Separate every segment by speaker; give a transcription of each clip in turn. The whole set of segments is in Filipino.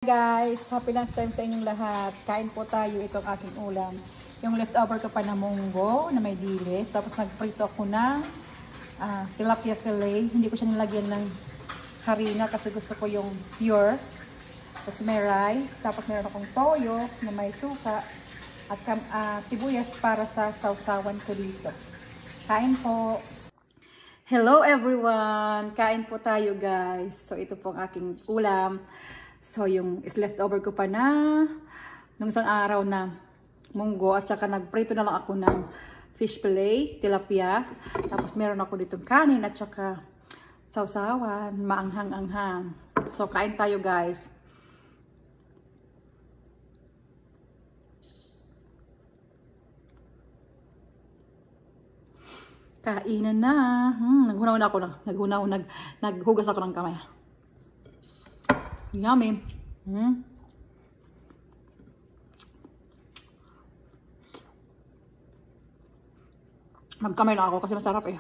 Speaker 1: Guys, happy lunch time sa inyong lahat. Kain po tayo, itong aking ulam. Yung leftover ko pa na munggo na may dilis. Tapos nagprito ako ng tilapia fillet. Hindi ko siya nilagyan ng harina kasi gusto ko yung pure. Tapos may rice. Tapos meron akong toyo na may suka. At sibuyas para sa sausawan ko dito. Kain po. Hello everyone! Kain po tayo guys. So ito po ang aking ulam. So, yung is leftover ko pa na nung isang araw na munggo at saka nagprito na lang ako ng fish fillet, tilapia. Tapos meron ako ditong kanin at saka sausawan, maanghang-anghang. So, kain tayo guys. Kainan na. Naghunaw na ako. Naghugas ako ng kamay. Yummy. Magkamay lang ako kasi masarap eh.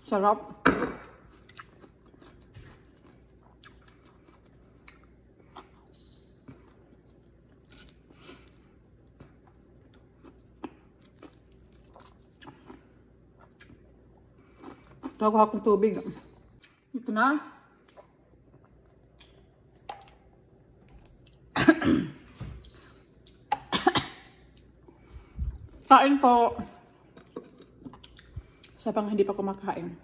Speaker 1: Sarap. Tago akong tubig. Ito na. Kain po. Sa pang hindi pa kumakain.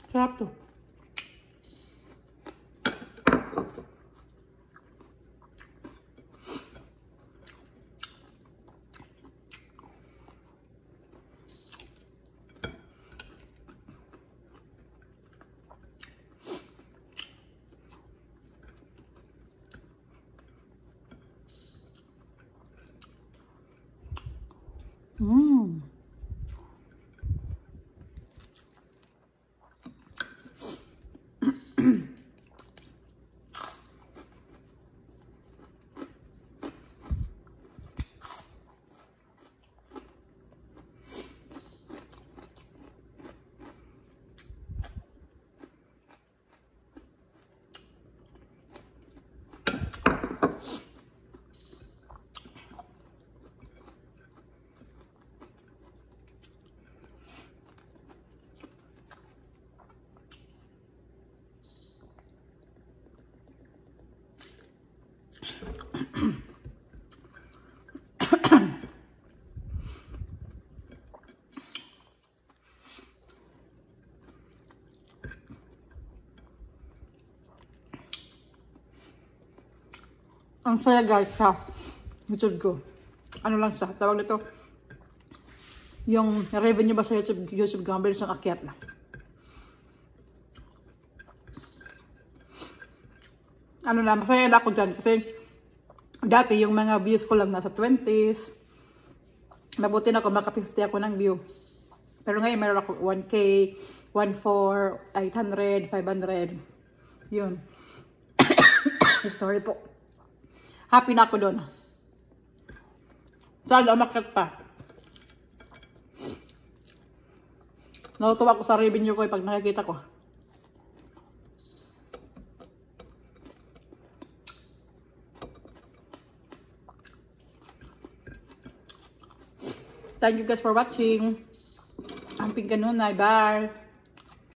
Speaker 1: Sarap to. Ang saya guys sa YouTube ko. Ano lang siya, tawag nito yung revenue ba sa YouTube ko, bilis ang akyat na. Ano na, masaya na ako dyan kasi dati yung mga views ko lang nasa 20s. Mabuti na ako, maka 50 ako ng view. Pero ngayon meron ako 1K, 1,400, 800, 500. Yun. Sorry po. Happy na ako doon. Sana umakyat pa. Natutuwa ako sa revenue ko pag nakikita ko. Thank you guys for watching. Amping kanunay. Bye.